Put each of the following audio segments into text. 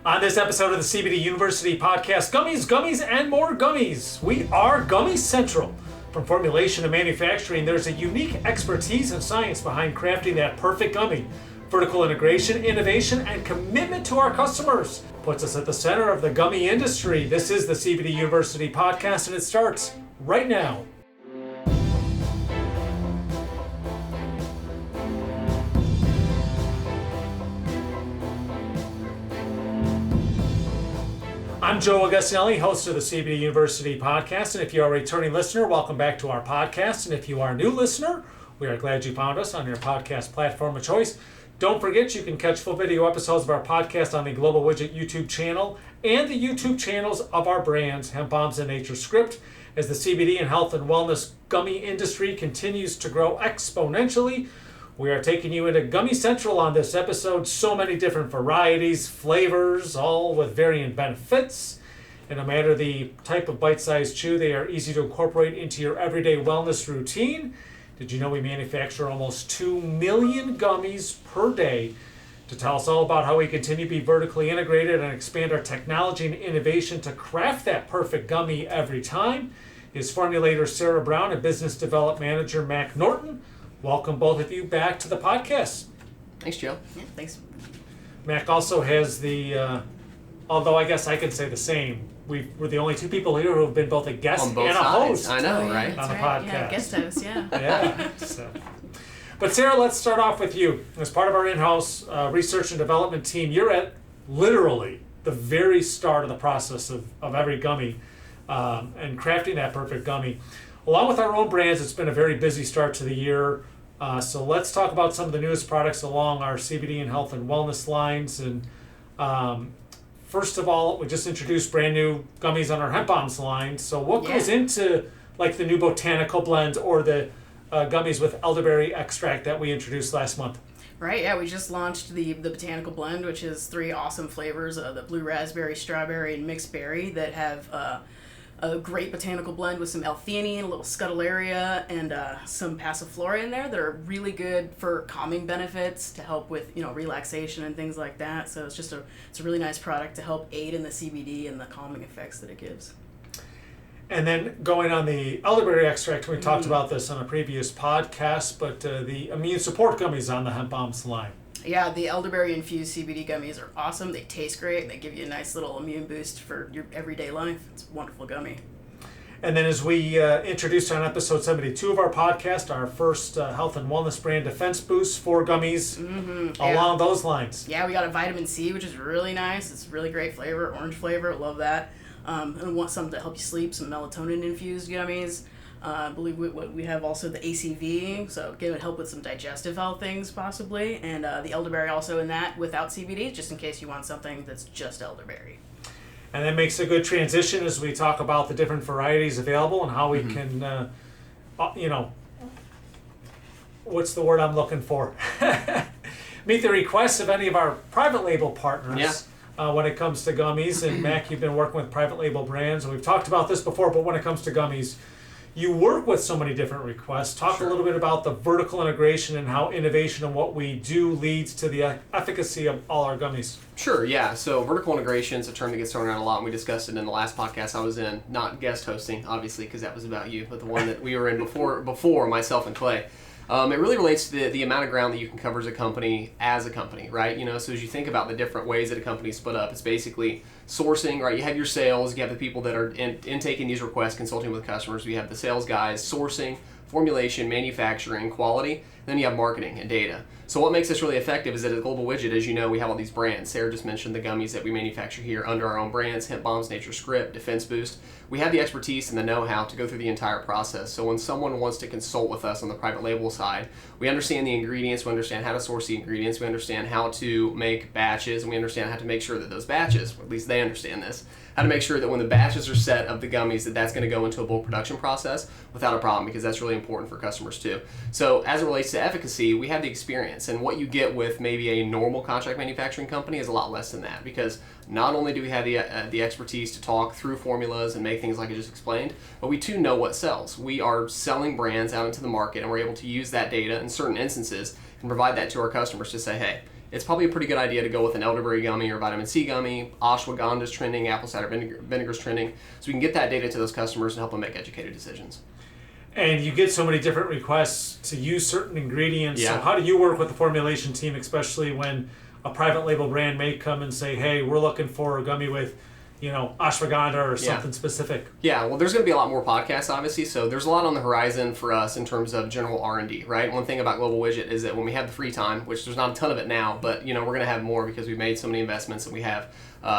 On this episode of the CBD University podcast, Gummies, Gummies, and more Gummies. We are Gummy Central. From formulation to manufacturing, there's a unique expertise and science behind crafting that perfect gummy. Vertical integration, innovation, and commitment to our customers puts us at the center of the gummy industry. This is the CBD University podcast, and it starts right now. I'm Joe Augustinelli, host of the CBD University podcast, and if you are a returning listener, welcome back to our podcast, and if you are a new listener, we are glad you found us on your podcast platform of choice. Don't forget you can catch full video episodes of our podcast on the Global Widget YouTube channel and the YouTube channels of our brands, Hemp Bombs and Nature Script, as the CBD and health and wellness gummy industry continues to grow exponentially. We are taking you into Gummy Central on this episode. So many different varieties, flavors, all with varying benefits. And no matter the type of bite-sized chew, they are easy to incorporate into your everyday wellness routine. Did you know we manufacture almost 2 million gummies per day? To tell us all about how we continue to be vertically integrated and expand our technology and innovation to craft that perfect gummy every time is Formulator Sara Brown and Business Development Manager Mac Norton. Welcome both of you back to the podcast. Thanks, Joe. Yeah, thanks. Mac also has the, although I guess I can say the same, we're the only two people here who have been both a guest and a host. I know, right? On the right. podcast. Yeah, guest host, yeah. Yeah. So. But Sara, let's start off with you. As part of our in-house research and development team, you're at literally the very start of the process of every gummy and crafting that perfect gummy. Along with our own brands, it's been a very busy start to the year. So let's talk about some of the newest products along our CBD and health and wellness lines. And first of all, we just introduced brand new gummies on our Hemp Bombs line. So what goes into like the new Botanical Blend or the gummies with Elderberry Extract that we introduced last month? Right, yeah, we just launched the Botanical Blend, which is 3 awesome flavors, the blue raspberry, strawberry, and mixed berry that have a great botanical blend with some L-theanine, a little scutellaria, and some passiflora in there that are really good for calming benefits to help with relaxation and things like that. So it's a really nice product to help aid in the CBD and the calming effects that it gives. And then going on the Elderberry Extract, we talked about this on a previous podcast, but the immune support gummies on the Hemp Bombs line. Yeah, the elderberry infused CBD gummies are awesome. They taste great. They give you a nice little immune boost for your everyday life. It's a wonderful gummy. And then as we introduced on episode 72 of our podcast, our first health and wellness brand Defense Boost for gummies along those lines. Yeah, we got a vitamin C, which is really nice. It's a really great flavor, orange flavor. Love that. And want something to help you sleep, some melatonin infused gummies. I believe we have also the ACV, so it would help with some digestive health things possibly, and the elderberry also in that without CBD, just in case you want something that's just elderberry. And that makes a good transition as we talk about the different varieties available and how we can, what's the word I'm looking for? Meet the requests of any of our private label partners. When it comes to gummies. And Mac, you've been working with private label brands, and we've talked about this before, but when it comes to gummies, you work with so many different requests. Talk a little bit about the vertical integration and how innovation and what we do leads to the efficacy of all our gummies. Sure, yeah. So vertical integration is a term that gets thrown around a lot, and we discussed it in the last podcast I was in, not guest hosting, obviously, because that was about you, but the one that we were in before myself and Clay. It really relates to the amount of ground that you can cover as a company, right? So as you think about the different ways that a company is split up, it's basically sourcing, right? You have your sales, you have the people that are intaking these requests, consulting with customers. You have the sales guys, sourcing, formulation, manufacturing, quality. Then you have marketing and data. So what makes this really effective is that at Global Widget, as you know, we have all these brands. Sara just mentioned the gummies that we manufacture here under our own brands, Hemp Bombs, Nature Script, Defense Boost. We have the expertise and the know-how to go through the entire process. So when someone wants to consult with us on the private label side, we understand the ingredients, we understand how to source the ingredients, we understand how to make batches, and we understand how to make sure that those batches, or at least they understand this, how to make sure that when the batches are set of the gummies, that's going to go into a bulk production process without a problem, because that's really important for customers too. So as it relates to efficacy, we have the experience, and what you get with maybe a normal contract manufacturing company is a lot less than that, because not only do we have the expertise to talk through formulas and make things like I just explained, but we too know what sells. We are selling brands out into the market, and we're able to use that data in certain instances and provide that to our customers to say, hey, it's probably a pretty good idea to go with an elderberry gummy or vitamin C gummy. Ashwagandha's trending, apple cider vinegar's trending. So we can get that data to those customers and help them make educated decisions. And you get so many different requests to use certain ingredients. Yeah. So how do you work with the formulation team, especially when a private label brand may come and say, hey, we're looking for a gummy with, ashwagandha or something specific? Yeah, well, there's going to be a lot more podcasts, obviously, so there's a lot on the horizon for us in terms of general R&D, right? One thing about Global Widget is that when we have the free time, which there's not a ton of it now, but, we're going to have more because we've made so many investments and we have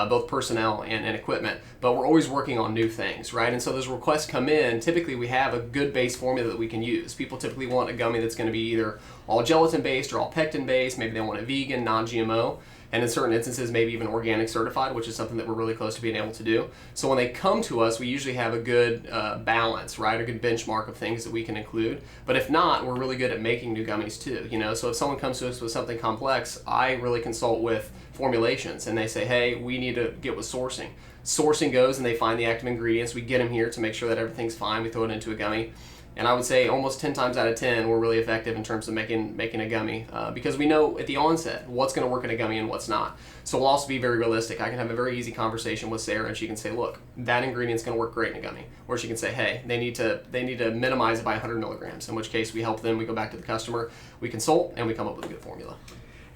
both personnel and equipment, but we're always working on new things, right? And so those requests come in. Typically, we have a good base formula that we can use. People typically want a gummy that's going to be either all gelatin-based or all pectin-based. Maybe they want it vegan, non-GMO. And in certain instances, maybe even organic certified, which is something that we're really close to being able to do. So when they come to us, we usually have a good balance, right? A good benchmark of things that we can include. But if not, we're really good at making new gummies too. So if someone comes to us with something complex, I really consult with formulations, and they say, hey, we need to get with sourcing. Sourcing goes and they find the active ingredients. We get them here to make sure that everything's fine. We throw it into a gummy. And I would say almost 10 times out of 10, we're really effective in terms of making a gummy because we know at the onset what's going to work in a gummy and what's not. So we'll also be very realistic. I can have a very easy conversation with Sara, and she can say, look, that ingredient's going to work great in a gummy. Or she can say, hey, they need to minimize it by 100 milligrams, in which case we help them, we go back to the customer, we consult, and we come up with a good formula.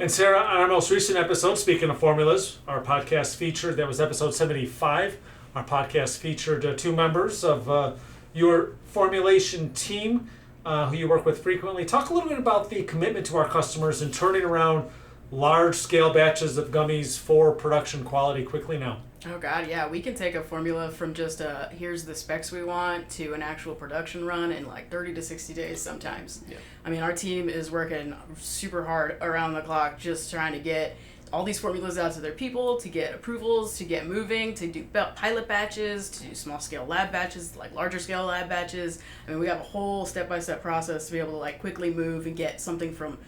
And Sara, on our most recent episode, speaking of formulas, our podcast featured, that was episode 75, our podcast featured two members of your formulation team who you work with frequently. Talk a little bit about the commitment to our customers and turning around large-scale batches of gummies for production quality quickly now. Oh God, yeah, we can take a formula from just here's the specs we want to an actual production run in like 30 to 60 days sometimes. Yeah. I mean, our team is working super hard around the clock just trying to get all these formulas out to their people, to get approvals, to get moving, to do pilot batches, to do small scale lab batches, like larger scale lab batches. I mean, we have a whole step-by-step process to be able to like quickly move and get something from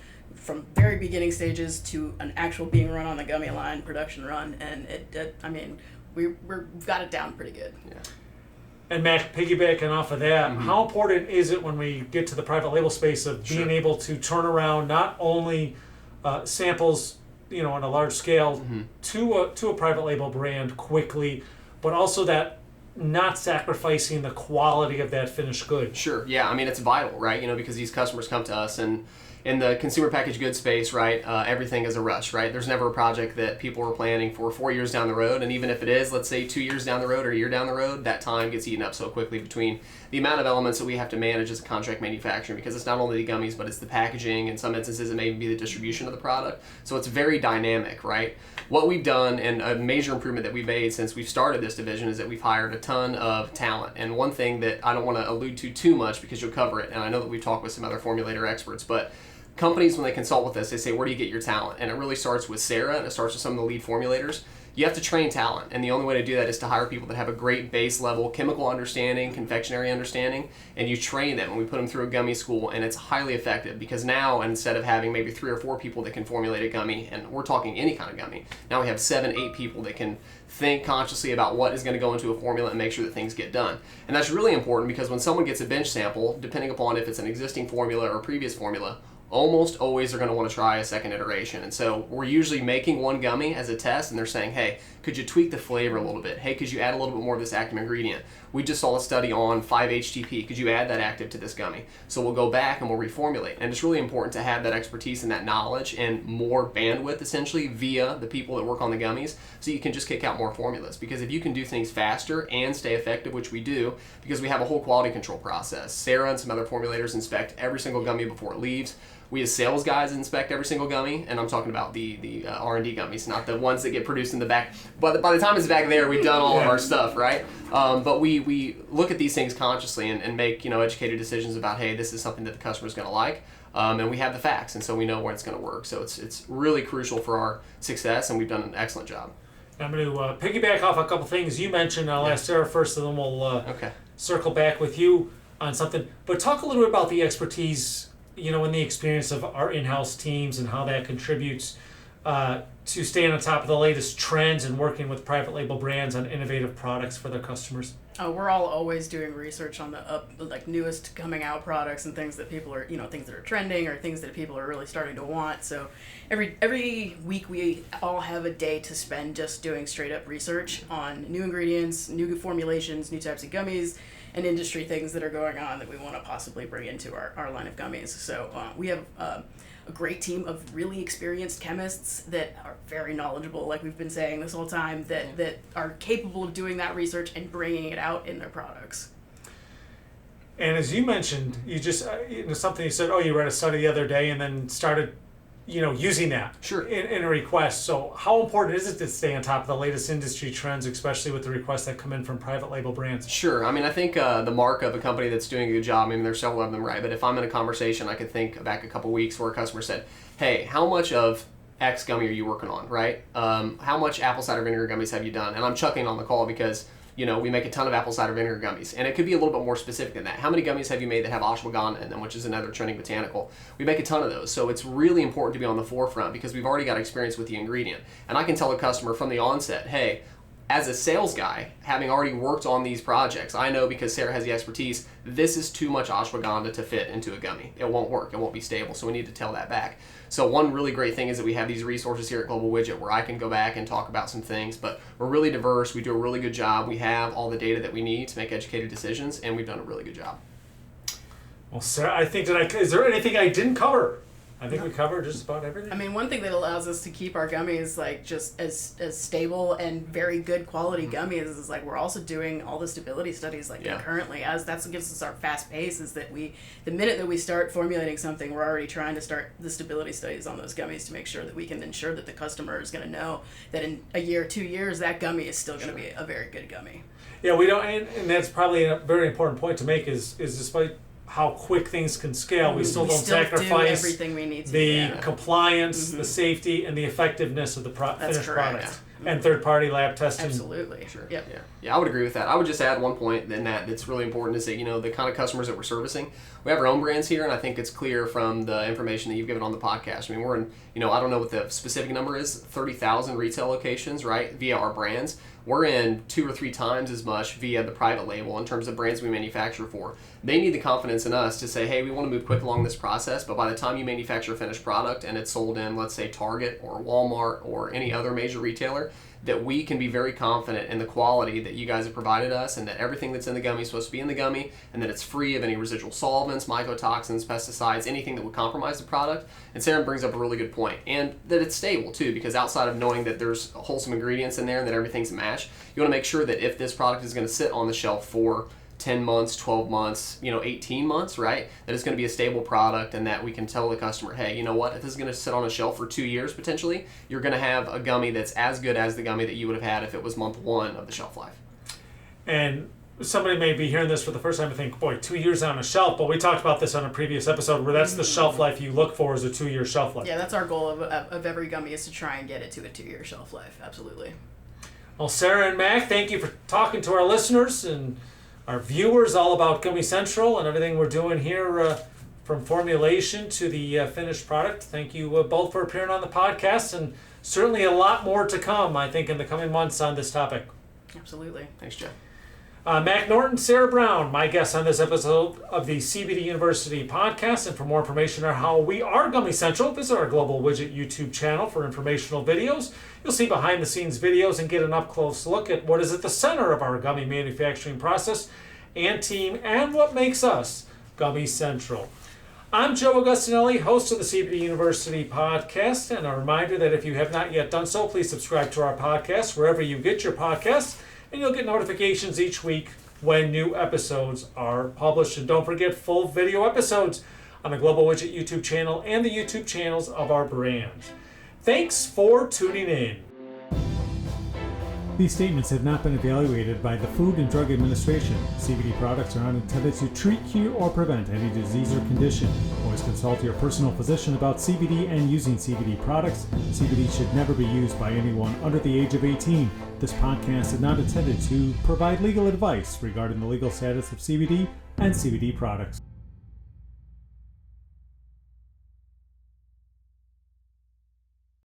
very beginning stages to an actual being run on the gummy line production run. And we've got it down pretty good. Yeah. And Mac, piggybacking off of that, how important is it when we get to the private label space of being able to turn around not only samples on a large scale to a private label brand quickly, but also that not sacrificing the quality of that finished good? Sure. Yeah. I mean, it's vital, right? Because these customers come to us, and in the consumer packaged goods space, right, everything is a rush, right? There's never a project that people are planning for 4 years down the road, and even if it is, let's say 2 years down the road or a year down the road, that time gets eaten up so quickly between the amount of elements that we have to manage as a contract manufacturer, because it's not only the gummies, but it's the packaging. In some instances, it may be the distribution of the product. So it's very dynamic, right? What we've done, and a major improvement that we've made since we've started this division, is that we've hired a ton of talent. And one thing that I don't want to allude to too much because you'll cover it, and I know that we've talked with some other formulator experts, but companies, when they consult with us, they say, where do you get your talent? And it really starts with Sara, and it starts with some of the lead formulators. You have to train talent, and the only way to do that is to hire people that have a great base level chemical understanding, confectionery understanding, and you train them, and we put them through a gummy school, and it's highly effective because now, instead of having maybe 3 or 4 people that can formulate a gummy, and we're talking any kind of gummy, now we have 7, 8 people that can think consciously about what is going to go into a formula and make sure that things get done. And that's really important because when someone gets a bench sample, depending upon if it's an existing formula or a previous formula, almost always they're going to want to try a second iteration. And so we're usually making one gummy as a test, and they're saying, hey, could you tweak the flavor a little bit? Hey, could you add a little bit more of this active ingredient? We just saw a study on 5-HTP. Could you add that active to this gummy? So we'll go back and we'll reformulate. And it's really important to have that expertise and that knowledge and more bandwidth, essentially, via the people that work on the gummies, so you can just kick out more formulas. Because if you can do things faster and stay effective, which we do, because we have a whole quality control process. Sara and some other formulators inspect every single gummy before it leaves. We as sales guys inspect every single gummy, and I'm talking about the R&D gummies, not the ones that get produced in the back. But by the time it's back there, we've done all of our stuff, right? But we look at these things consciously and make educated decisions about, hey, this is something that the customer's going to like, and we have the facts, and so we know where it's going to work. So it's really crucial for our success, and we've done an excellent job. I'm going to piggyback off a couple things you mentioned. I'll ask Sara first, and then we'll circle back with you on something. But talk a little bit about the expertise, and the experience of our in-house teams and how that contributes to staying on top of the latest trends and working with private label brands on innovative products for their customers? We're all always doing research on the newest coming out products and things that people are, things that are trending or things that people are really starting to want. So every week we all have a day to spend just doing straight up research on new ingredients, new formulations, new types of gummies, and industry things that are going on that we want to possibly bring into our line of gummies. So we have a great team of really experienced chemists that are very knowledgeable, like we've been saying this whole time, that are capable of doing that research and bringing it out in their products. And as you mentioned, you just something you said, you read a study the other day and then started using that in a request. So how important is it to stay on top of the latest industry trends, especially with the requests that come in from private label brands? Sure. I mean, I think the mark of a company that's doing a good job, there's several of them, right? But if I'm in a conversation, I could think back a couple weeks where a customer said, hey, how much of X gummy are you working on, right? How much apple cider vinegar gummies have you done? And I'm chuckling on the call because we make a ton of apple cider vinegar gummies. And it could be a little bit more specific than that. How many gummies have you made that have ashwagandha in them, which is another trending botanical? We make a ton of those. So it's really important to be on the forefront because we've already got experience with the ingredient. And I can tell a customer from the onset, hey, as a sales guy, having already worked on these projects, I know because Sara has the expertise, this is too much ashwagandha to fit into a gummy. It won't work. It won't be stable. So we need to tell that back. So one really great thing is that we have these resources here at Global Widget where I can go back and talk about some things, but we're really diverse. We do a really good job. We have all the data that we need to make educated decisions, and we've done a really good job. Well, Sara, I think is there anything I didn't cover? I think we covered just about everything. One thing that allows us to keep our gummies just as stable and very good quality gummies is we're also doing all the stability studies concurrently. As that's what gives us our fast pace is that the minute that we start formulating something, we're already trying to start the stability studies on those gummies to make sure that we can ensure that the customer is going to know that in a year, 2 years, that gummy is still going to be a very good gummy. Yeah, we don't, and that's probably a very important point to make is despite how quick things can scale, we still don't sacrifice everything we need to, the compliance, the safety, and the effectiveness of the finished product. And third-party lab testing. Absolutely. Sure. Yep. Yeah, I would agree with that. I would just add one point then that's really important is that, the kind of customers that we're servicing, we have our own brands here, and I think it's clear from the information that you've given on the podcast. We're in, I don't know what the specific number is, 30,000 retail locations, right, via our brands. We're in 2 or 3 times as much via the private label in terms of brands we manufacture for. They need the confidence in us to say, hey, we want to move quick along this process, but by the time you manufacture a finished product and it's sold in, let's say, Target or Walmart or any other major retailer, that we can be very confident in the quality that you guys have provided us and that everything that's in the gummy is supposed to be in the gummy and that it's free of any residual solvents, mycotoxins, pesticides, anything that would compromise the product. And Sara brings up a really good point. And that it's stable too, because outside of knowing that there's wholesome ingredients in there and that everything's a match, you want to make sure that if this product is going to sit on the shelf for 10 months, 12 months, 18 months, right? That it's going to be a stable product and that we can tell the customer, hey, you know what? If this is going to sit on a shelf for 2 years potentially, you're going to have a gummy that's as good as the gummy that you would have had if it was month 1 of the shelf life. And somebody may be hearing this for the first time and think, boy, 2 years on a shelf, but we talked about this on a previous episode where that's the shelf life you look for is a 2-year shelf life. Yeah, that's our goal of every gummy is to try and get it to a 2-year shelf life. Absolutely. Well, Sara and Mac, thank you for talking to our listeners and our viewers all about Gummy Central and everything we're doing here from formulation to the finished product. Thank you both for appearing on the podcast, and certainly a lot more to come, I think, in the coming months on this topic. Absolutely. Thanks, Jeff. Mac Norton, Sara Brown, my guests on this episode of the CBD University podcast. And for more information on how we are Gummy Central, visit our Global Widget YouTube channel for informational videos. You'll see behind-the-scenes videos and get an up-close look at what is at the center of our gummy manufacturing process and team and what makes us Gummy Central. I'm Joe Augustinelli, host of the CBD University podcast, and a reminder that if you have not yet done so, please subscribe to our podcast wherever you get your podcasts, and you'll get notifications each week when new episodes are published. And don't forget full video episodes on the Global Widget YouTube channel and the YouTube channels of our brands. Thanks for tuning in. These statements have not been evaluated by the Food and Drug Administration. CBD products are not intended to treat, cure, or prevent any disease or condition. Always consult your personal physician about CBD and using CBD products. CBD should never be used by anyone under the age of 18. This podcast is not intended to provide legal advice regarding the legal status of CBD and CBD products.